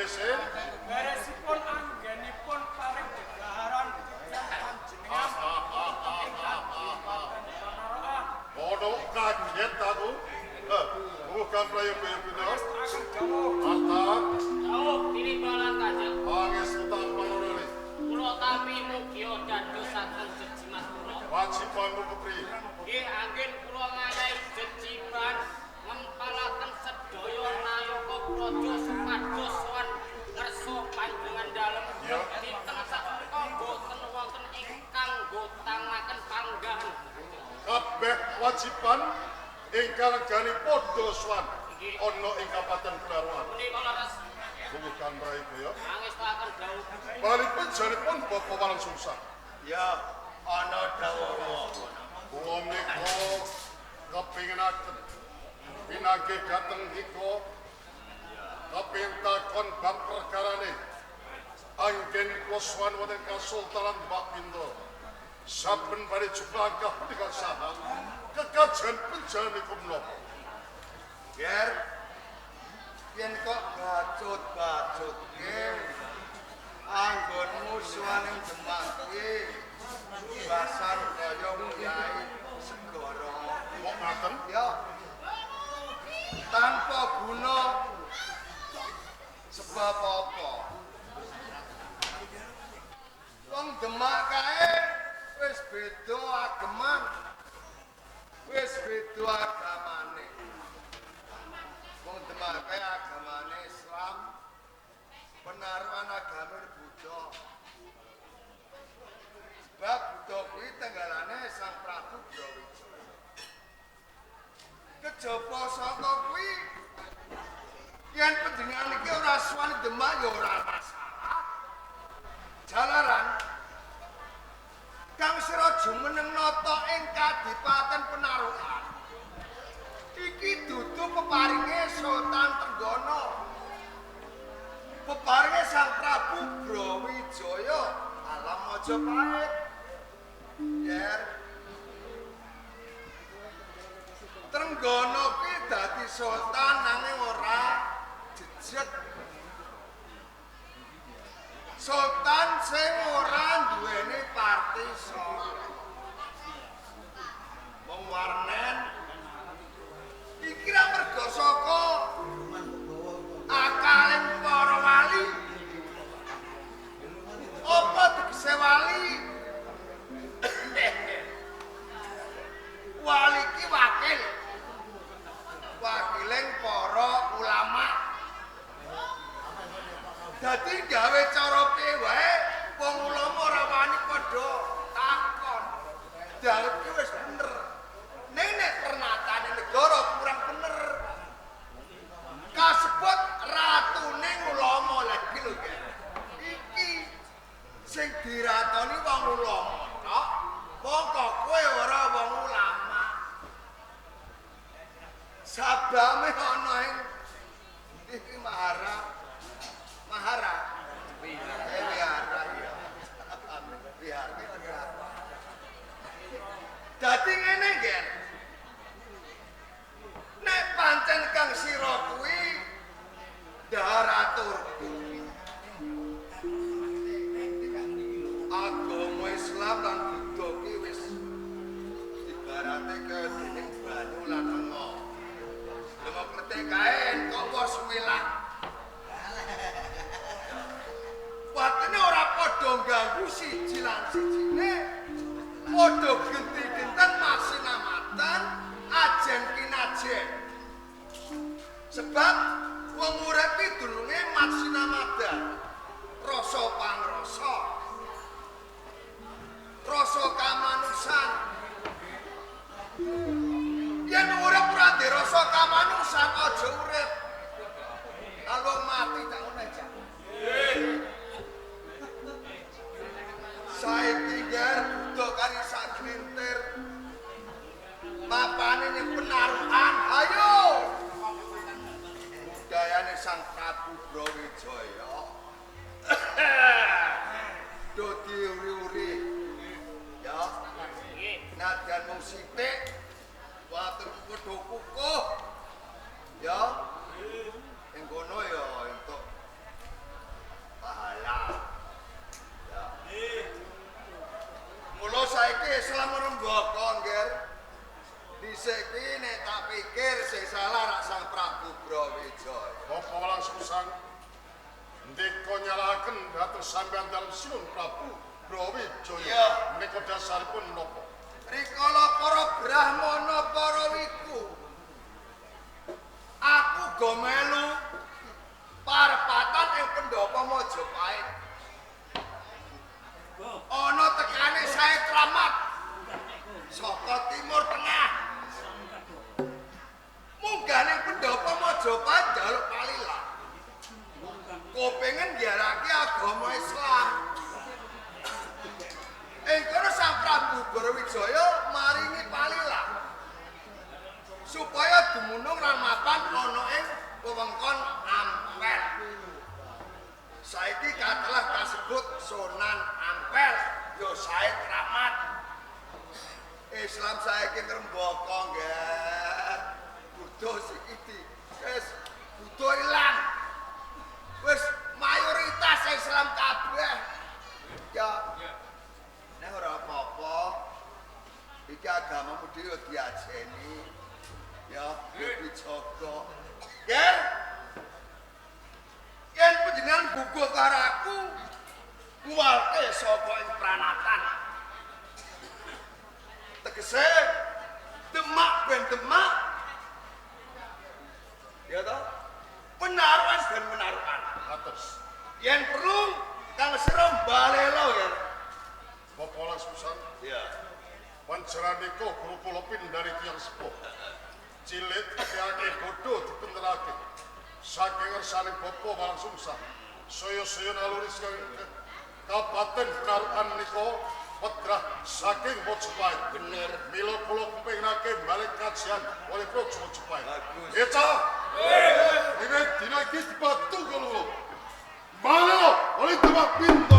sawise beresipun anggenipun paring degaharan panjenengan ono kaget aku. Bukan prayo-prayo pino. Mantap. Jauh tinibalan Kanjeng. Angis utang panonone. Kula tampi mugi dadosaken jejimat kula. Wajibanmu kepri. Nggih anggen kula ngayahi jejiman ngempalaken sedaya nayaka praja supados sowan ngersa panjenengan dalem. Dinten sapunika boten wonten ingkang nggotangaken panggahan. Kabeh wajiban ingkang gani padha swan ana ing Kabupaten Kularuan. Menika leres Bukan prayo. ngangestaken dawuh. Balipun janipun Bapak Walang Sungsang. Ya, ana dawuh. Kula menika kepingenaken pinagih dhateng nika kapintakon bab perkarane anggen kula swan wonten Kasultanan Mbak Pinto. Saben bari juplangkah punika saha kekajen panjenengan menapa. Ger, yen kok bacut-bacutke anggonmu suwaning Demak kuwi basan kaya Kyai Segara. Kok ngaten? Ya. Tanpa guna sebab apa? Wong Demak kae wis beda ageman. Wis beda agamane. Wong Demak kae agamane Islam, penaruhan agama Buddha. Sebab Buddha kuwi tenggalane Sang Prabu Brawijaya. Kejaba saka kuwi yen panjenengan iki ora suwani Demak ya ora masalah. Jalaran Kang Sira jumeneng nata ing Kadipaten Penaruhan. Iki dudu peparinge Sultan Trenggono. Peparinge Sang Prabu Brawijaya alam Majapahit. Yer Trenggono ki dadi sultan nanging ora jejet. Sultan sing ora duweni partisan. Wong warnen iki ra mergo saka akaling para wali. Apa tegese wali? Wali ki wakil. Wakiling para ulama. Dadi gawe cara piye wae wong ulama ora wani padha takon. Dalem ki wis bener. Ning nek pernatane negara kurang bener. Kasebut ratune ulama lagi lho ya. Iki sing diratoni wong ulama tok. Mongko kowe ora wong ulama. Sabame ana ing iki Mahara. Wihara ya. Wihara. Dadi ngene nggih. Nek pancen Kang Sira kuwi daratur agama Islam lan Buddha ki wis ibarate kaya dening banyu lan lenga. Lenga kletek kae kok wis milak. Watene ora padha ganggu siji lan sijine. Padha genti-genten masinamatan ajen kinajen. Sebab wong urip iki dununge masinamadan. Rasa pangrasa. Rasa kamanusan. Yen urip ora ndek rasa kamanusan aja urip. Kalau mati tak ono aja. Saiki ger butuh kari sak glintir. Mapane ning Penaruhan, ayo. Budayane Sang Prabu Brawijaya. Do diuri-uri. Ya. Nadyan mung sithik. Watur kudu kukuh. Ya. Ing kono ya entuk dhisik kuwi nek tak pikir sing salah rak Sang Prabu Brawijaya. Bapak langsung sang ndika nyalahaken dados sampeyan dalem sinun Prabu Brawijaya. Iya. Menika dasaripun menapa? Rikala para brahmana para wiku. Aku go melu parepatan ing Pendhapa Majapahit. Ana tekane sae kramat saka timur tengah. Munggah ning Pendhapa Majapahit njaluk palila. Kepengin njarake agama Islam. Kono Sang Prabu Brawijaya maringi palila supaya dumunung ramapan ana ing wewengkon Ampel. Saiki katelah kasebut Sunan Ampel ya sae kramat. Islam saiki ngrembaka nggih. Buddha sikiti wis Buddha ilang. Wis mayoritas Islam kabeh. Ya nek ora apa-apa iki agamamu dhewe diajeni. Ya dijaga. Yen panjenengan guguh karo aku nguwalke saka ing pranatan. Tegese Demak ben Demak. Ya toh? Penaruan ben penaruan. Atus. Yen perlu kang sira balela ya. Bapak langsung sang Ya. panceraniko guru kula dari tiyang sepuh. Cilik kake bodho dipenterake. Saking ngersane bapa marang sungsang. Saya naluri Kabupaten Penarukan menika putra saking Mojopahit. Bener. Mila kula kepengake balik kajian oleh Projo Mojopahit. Bagus. Eca. Ini dina iki dibatu kalau. Mana oleh Demak Pintu.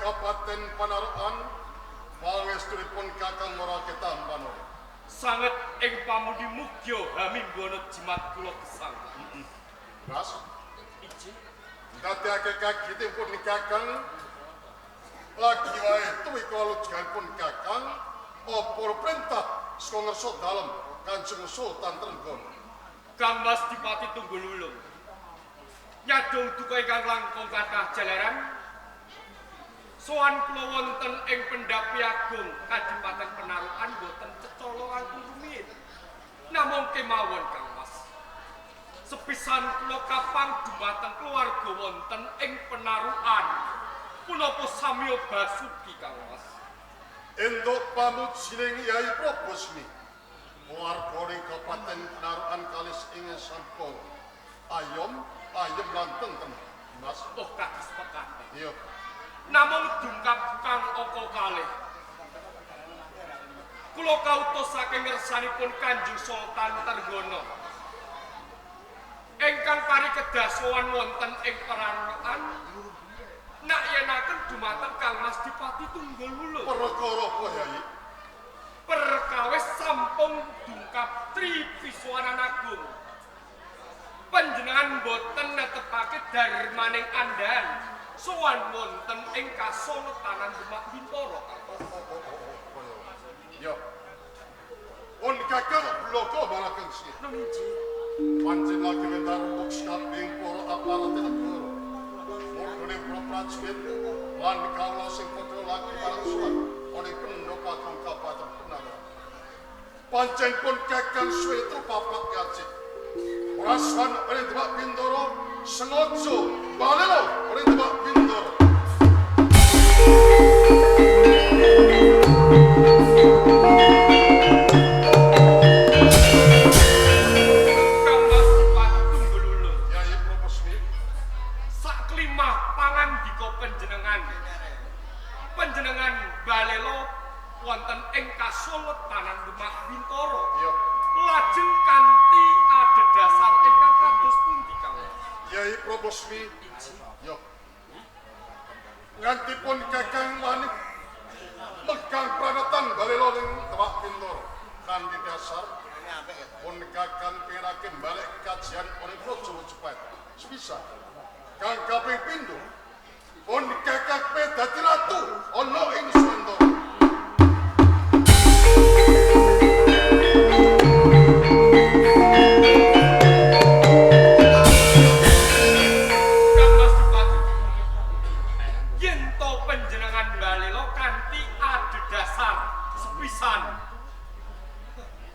Kabupaten Panarukan pangestulipun Kakang Moraketan Panono. Sanget ing pamudi mugya hamimbono jimat kula gesang. Ras, Iji dadekake kagitipun Kakang lagi wae tuwi kalujuganipun Kakang apa perintah saka ngersa dalem Kanjeng Sultan Trenggono. Kang Mas Dipati Tunggul Wulung. Nyadong duka ingkang langkung kathah jalaran. Sowan kula wonten ing Pendhapi Agung Kadipaten Penarukan boten cecala langkung rumiyin. Namung kemawon Kang Mas. Sepisan kula kapang dumateng keluarga wonten ing Penarukan. Punapa samya basuki Kang Mas. Enduk pamujining Yai Probosmi. Wargane Kabupaten Penarukan kalis ing sampun. Ayom lan tenteng. Mas, Oh kados pekaten. iya. Namung dungkap Kang Oko kalih. Kula kautus saking ngersanipun Kanjeng Sultan Trenggono. Ingkang parikedah sowan wonten ing Penarukan. Nak yenaken dumateng Kang Mas Dipati Tunggul Wulung. Perkara apa Yai? Perkawis sampung dungkap Tri Visuwanan Agung. Panjenengan boten netepake darmaning andhan sowan wonten ing kasoletanan Demak Bintoro. Ya. On Kakang bloko balaken sih. Nomiji Pancen lagi bentar untuk saping para aparat negara. Oleh para prajurit lan kawula sing padha lagi bareng suwan oleh pendhok kakang kapaten Punara. Pancen pun kakang suwe papat kaji. Rasan oleh Demak Bindoro sengaja balelo oleh Demak Bindoro. Panjenengan balelo wonten ing Kasultanan Demak Bintoro. Lajeng kanthi adhedhasar ingkang kados pundi kawula? Yai Probosmi. Yo. Ngantipun kakang wani megang pranatan balelo ing Demak Bintoro kanthi dasar pun kakang piraken balik kajian oleh Raja Cepet. Sebisa kang kaping pindho pun kakang pe dadi ratu ana ing Nuswandara.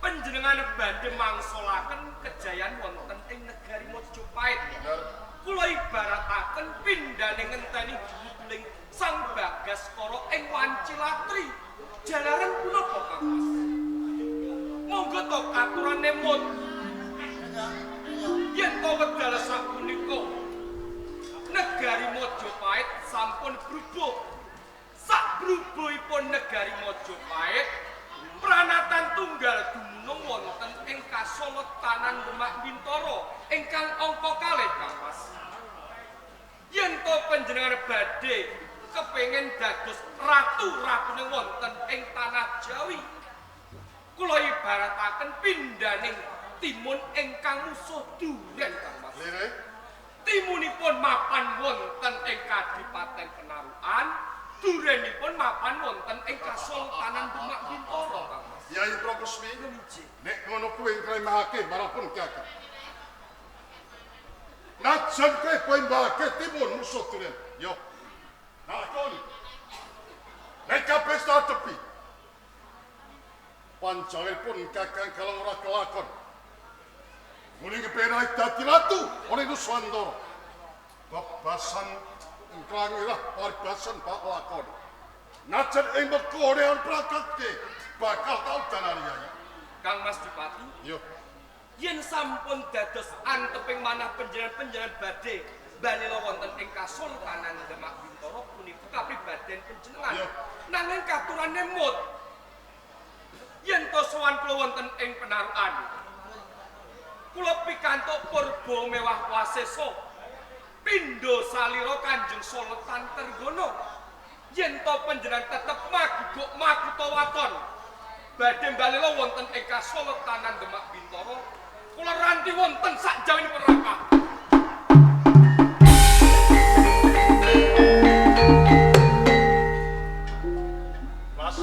Panjenengan badhe mangsulaken kejayaan wonten ing negari Majapahit. Kula ibarataken pindhane ngenteni bubuling Sang Bagaskara ing Wancilatri. Jalaran punapa Kangmas? Monggo to aturane mun. Yen to wedal sapunika negari Majapahit sampun brubuh. Sak brubuhipun negari Majapahit pranatan tunggal dumunung wonten ing Kasultanan Demak Bintoro ingkang angka kalih Kangmas. Yen to panjenengan badhe kepengin dados ratu-ratune wonten ing tanah Jawi, kula ibarataken pindhaning timun ingkang musuh duren Kangmas. Timunipun mapan wonten ing Kadipaten Penarukan, durenipun mapan wonten ing Kasultanan Demak Bintoro Kangmas. Yai Probosmi, nek ngono kuwi ngremehake marapun kakang. Najan kowe pembake timun musuh duren. Yo. Nakoni. Nek kabeh tepi. Pancawil pun kakang kalau ora kelakon. Muli kepenak dadi ratu oleh Nuswandara. Babasan ingkang irah paribasan Pak lakon. Najan ing mekorean prakatke bakal tau dalan Yai. Kang Mas Dipati. Yo. Yen sampun dados anteping manah panjenengan badhe balelo wonten ing Kasultanan Demak Bintoro punika kapribaden panjenengan. Nanging katurane mut yen to sowan kula wonten ing Penarukan, kula pikantuk purba mewah wasesa pindha salira Kanjeng Sultan Tergono. Yen to panjenengan tetep maguguk makuta waton badhe balelo wonten ing Kasultanan Demak Bintoro, kula ranti wonten sak jawinipun raka. Mas,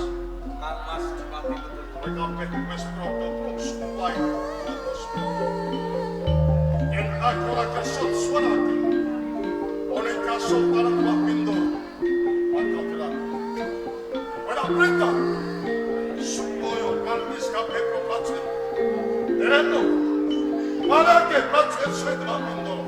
Kang Mas Dipati betul. Kabeh wis protokol sumpah putus. Yen aku ora kesel suarake. Oleh Kasultanan Demak Bintoro. Maka bilang. Ora perintah. Supaya kalbis kabeh prajurit. Dereno. Malake prajurit Demak Bintoro.